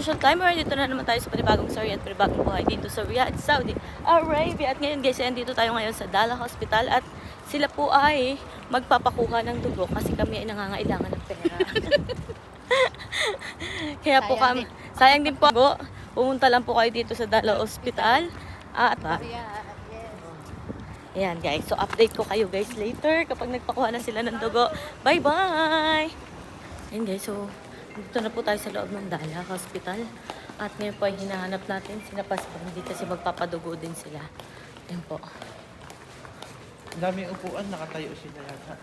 social timer. Dito na naman tayo sa panibagong story at panibagong buhay dito sa Riyadh, Saudi Arabia. At ngayon guys, dito tayo ngayon sa Dala Hospital at sila po ay magpapakuha ng dugo kasi kami ay nangangailangan ng pera. Kaya po kami, sayang din po. Pumunta lang po kayo dito sa Dala Hospital. At ayan guys, so update ko kayo guys later kapag nagpakuha na sila ng dugo. Bye bye! Ayan guys, so dito na po tayo sa loob ng Dala Hospital. At ngayon po ay hinahanap natin sila Pasbandi kasi magpapadugo din sila. Ayan po. Daming upuan, nakatayo sila yata.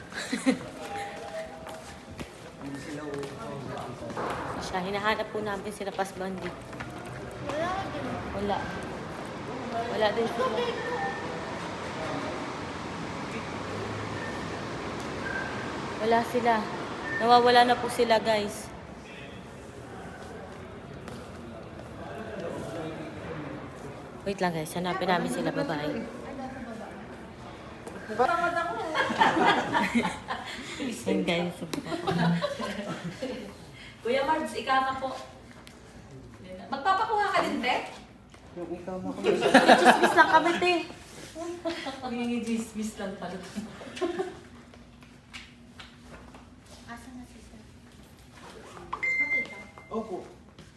Siya, hinahanap po namin sila Pasbandi. Wala. Wala din sila. Wala sila. Nawawala na po sila guys. Wait lang guys, hanapin namin sila, babae. Ayan guys. Kuya Mards, ikaw na po. Magpapakuha ka din, te? Yung ikaw na ko. Chismis lang kami, te. Pag-i-gismis lang pala. Opo.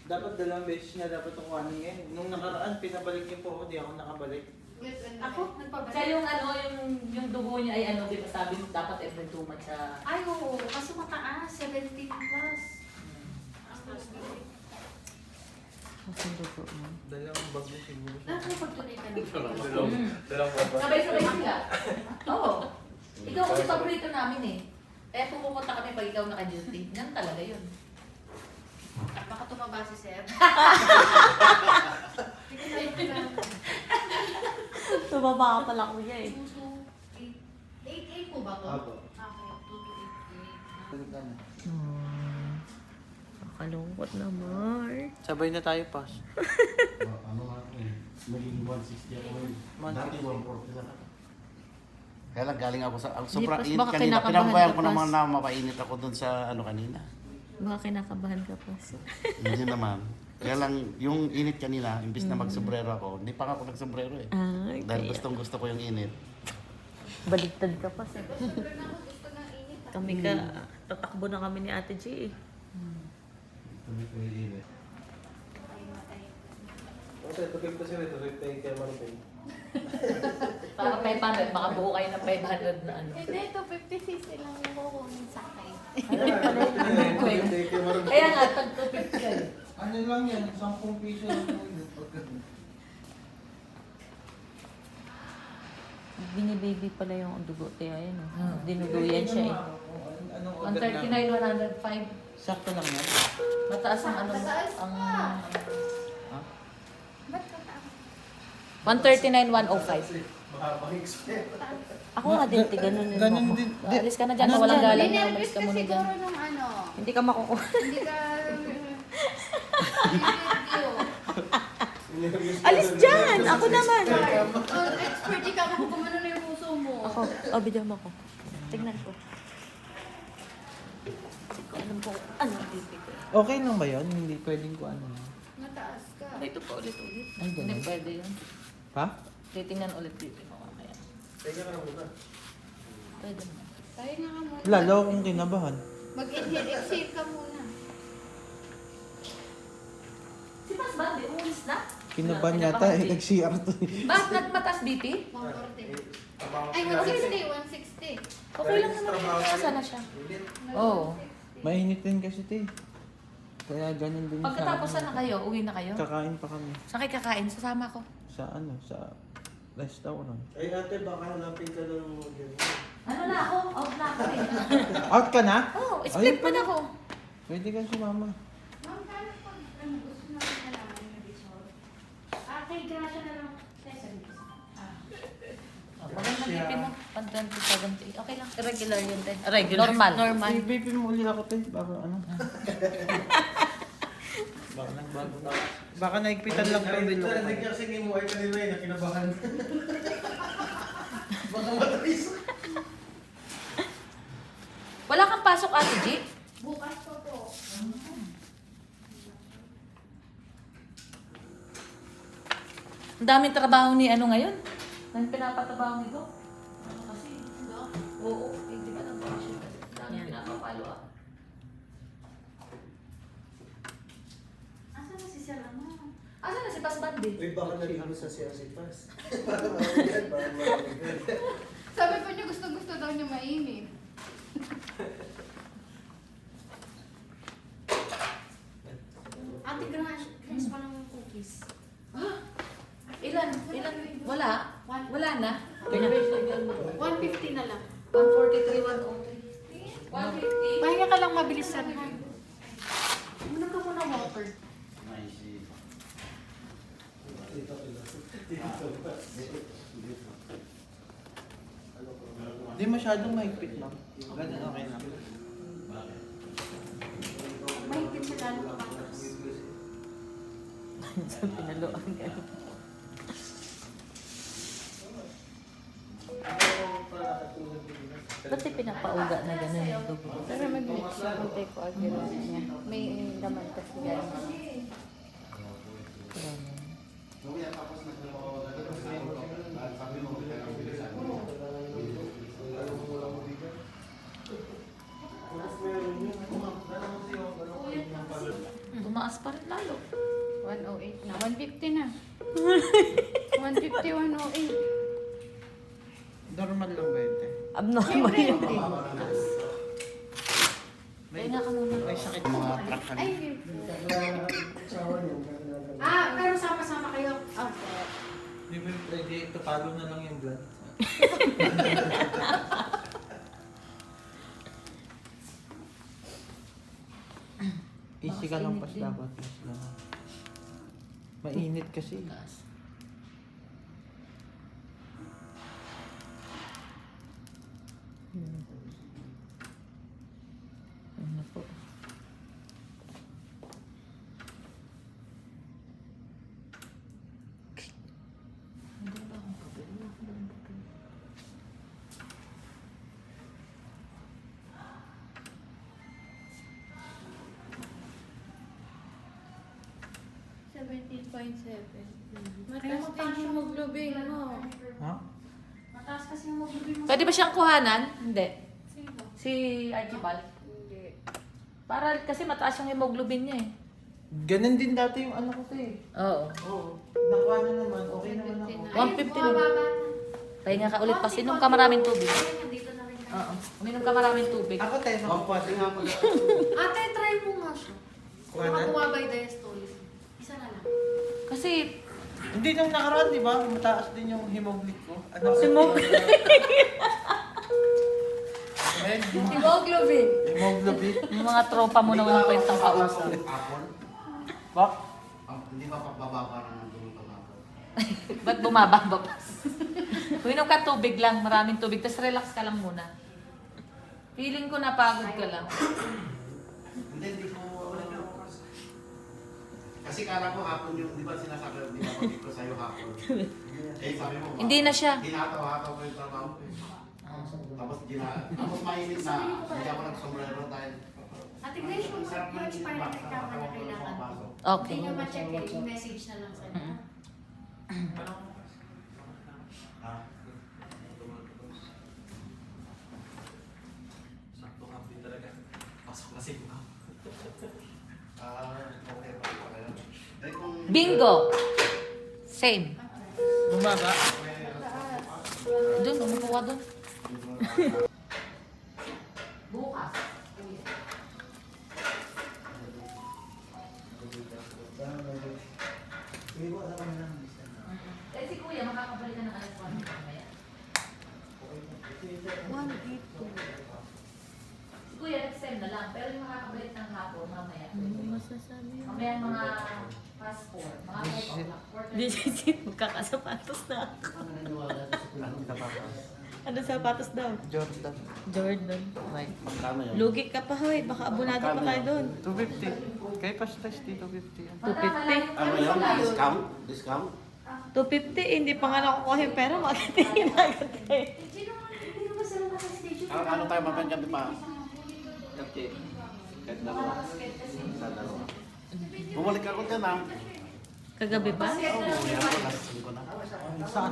Dapat dalawang beses na dapat ang kuhanin ngayon. Nung nakaraan, pinabalik niyo po ako, di ako nakabalik. Ako? Kaya yung ano, yung dugo niya ay ano, di ba sabi mo dapat every 2 months sa... Ay, oo. Kasi mataas. 17 plus. Ang dugo mo. Dalawang bag na siguro. Nakakapagtunay ka ng Dalawang bag. Sabay-sabay sila. Oo. Ikaw kasi paborito namin eh. Kaya pupunta kami pag ikaw naka-duty. Yan talaga yun. Baka tumaba si Sir. Tumaba ka pala kuya eh. 8 po ba to? Opo. Okay, 2 to 8. Tuloy ka na. Nakalungkot naman. Sabay na tayo, Pas. Ano nga ako eh, maging 160 ako eh. Dati 140 lang ako. Kaya lang galing ako sa, sobrang Pas, init baka kanina. kinakabahan Pinabayan ka, ko naman Pas. na mapainit ako dun sa ano kanina. Baka kinakabahan ka pa. Hindi naman. Kaya lang yung init kanina, imbis na magsombrero ako, hindi pa nga ako nagsombrero eh. Ay, Dahil kaya. gustong gusto ko yung init. Baliktad ka pa sa. Sobrang ako gusto ng init. Kami ka, tatakbo na kami ni Ate G eh. Tuloy ko yung init. Kasi tubig ko sila, tubig tayo kay Marvin. Para 500, baka buo kayo ng 500 na ano. Hindi, 250cc lang yung kukunin sa akin. Tubig tayo kay Marvin. Kaya nga, tag-tupit ka eh. Ano lang yan, 10 piso lang yun. Binibaby pala yung dugo te. Ayun oh. Dinuduyan siya eh. Anong order 139, namin? 105. Sakto lang yan. Mataas ang ano mo. Mataas Ang... Ha? Ba't ka taas? 139, 105. Ako nga din, te, ganun din Ganun ako. din. Alis ka na dyan, walang galang na Linervous umalis ka ka muna dyan. siguro nung ano. Hindi ka makukuha. Hindi ka... Interview. Alis dyan! Ako naman! Expert ka kung kumano na yung puso mo. Ako, video mo ko. Tignan ko. Hindi ko alam kung ano ang bibig ko. Okay lang ba yun? Hindi pwedeng ko ano. Mataas ka. Ito pa ulit-ulit. Ay, Hindi ganun. pwede yun. Ha? Titingnan ulit dito mo mamaya. Pwede naman. Tayo nga ka muna. Lalo akong kinabahan. Mag-inhale, exhale ka muna. Si Pas ba? Hindi, umalis na? Kinabahan yata eh, nag-CR to. Bakit nagmataas BP? 140. Ay, 160, 160. Okay lang naman. Nasa na siya? Oo. Mainit din kasi te. Kaya ganun din Pagkatapos sa na kayo, uwi na kayo? Kakain pa kami. Saan kayo kakain? Sasama ko. Sa ano, sa restaurant. Ay ate, baka hanapin ka ng ganyan. Ano na ako? Out na ako eh. Out ka na? Oo, split pa na ako. Pwede ka sumama. Ma'am, kano pag gusto natin nalaman yung result? Kay Gracia na lang. Tessa, Maganda BP mo. 120, 70. Okay lang. Irregular yun, te. Regular. Normal. Normal. I-BP mo ulit ako te. Baka ano. Baka nagbago na. Baka naigpitan lang pa yung bilo ko. Narinig niya kasi ngayon mo ay kanina eh, nakinabahan. Baka matalis. Wala kang pasok, Ate G? Bukas pa po. Ang daming trabaho ni ano ngayon. Nang pinapatrabaho ni Doc. Ano kasi, Doc? Oo, hindi ba nag-function kasi. Ang daming Yan. pinapapalo up. Asan na si Sir Ano? Asa na si Pas Bandi? Uy, baka naligo sa CRC-Pass. Para mawagyan, para mawagyan. Sabi po niya gusto daw niya mainit. Ate Grace pa ng cookies. Ilan? Wala? Wala na? 150 na lang. 143, 103. 150? Pahinga ka lang mabilis sir. Muna ka muna water. Hindi masyadong mahigpit lang. Ganun, okay na. Mahigpit siya lalo kapatas. Sa pinaluan ka. Ba't pinapauga na gano'n yung dugo? Pero mag-mix siya kung take ko agad niya. May laman kasi yan. Tumaas pa rin lalo. 108 na. 150 na. 150, 108. Normal lang ba yun? Abnormal yun. Pahinga ka muna. May sakit mga truck ka. Ay, pero sama-sama kayo. Okay. Hindi mo yung pwede, ito palo na lang yung blood. Easy ka lang pas dapat. Mas lang. Mainit kasi. Ano po? Hindi ba akong kabili? Mataas din yung hemoglobin mo. Ha? Mataas kasi yung hemoglobin mo. Pwede ba siyang kuhanan? Hindi. Sino? Si Archibald. Hindi. Para kasi mataas yung hemoglobin niya eh. Ganun din dati yung anak ko eh. Oo. Oo. Nakuha na naman. Okay naman ako. 150 lang. Bumababa. Pahinga ka ulit pas. Inom ka maraming tubig. Dito na rin. Oo. Uminom ka maraming tubig. Ako tayo, makukwati nga mo. Ate, try mo nga siya. Kuha na? Baka bumaba yung diastole. Isa na lang. Kasi, Hindi nung nakaraan, di ba? Mataas din yung hemoglobin ko. Ano? Hemoglobin. Hemoglobin? yung mga tropa mo na walang kwentang kausap. Bak? Hindi ba pagbababa ng tulong pag-apon? Ba't bumababa pa? Uminom ka tubig lang, maraming tubig. Tapos relax ka lang muna. Feeling ko napagod ka lang. Hindi ko... Kasi kala ko hapon yung, di ba sinasabi, di ba pag ko sa'yo hapon? Eh sabi mo, Hindi na siya. Hinataw-hataw ko yung trabaho ko eh. Tapos mainit na, hindi ako nagsombrero tayo. Ate Grace, kung Sarap ng yung para box, nagkama na kailangan. nakakapasok. Okay. Hindi nyo ma-check eh. Yung message na lang sa inyo. Ha? Sakto happy talaga. Pasok na siguro. Okay pa kayo. Eh kung... Bingo! Same. Bumaba? Doon, umupo ka doon. Bukas. Eh si Kuya, makakabalik ka ng alas 1 mamaya. Si Kuya, next time na lang. Pero yung makakabalik ng hapon mamaya. Masasabi yun. Mamaya mga passport, mga 4 o'clock. Di siya magkakasapatos na ako. Ano ka pa? Ano sapatos daw? Jordan. Jordan. Nike. Magkano yun? Lugi ka pa, hoy. Baka abonado pa tayo doon. 250. Kay Pastas dito 250. 250. Ano yun? Discount? Discount? 250, hindi pa nga nakukuha yung pera. Magatingin agad eh. Hindi naman sila naka-stage. Ano tayo mabengkat pa? Kahit dalawa. Bumalik ako dyan ah. Kagabi ba? Saan?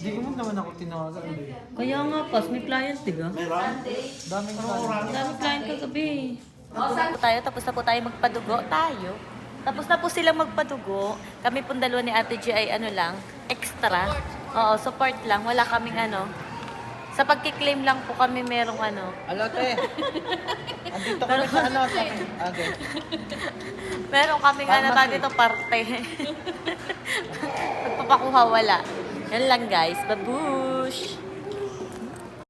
Hindi ko naman ako tinawagan. Kaya nga, pas, may client, di ba? Meron? Daming Dami client kagabi. Tapos na po tayo magpadugo. Tapos na po silang magpadugo. Kami pong dalawa ni Ate G ay ano lang, extra. Oo, support lang. Wala kaming ano. Sa pagkiklaim lang po kami merong ano. Alote! Andito kami sa alote. Okay. Meron kaming ano tayo dito, parte. Pagpapakuha wala. Yan lang guys. Babush!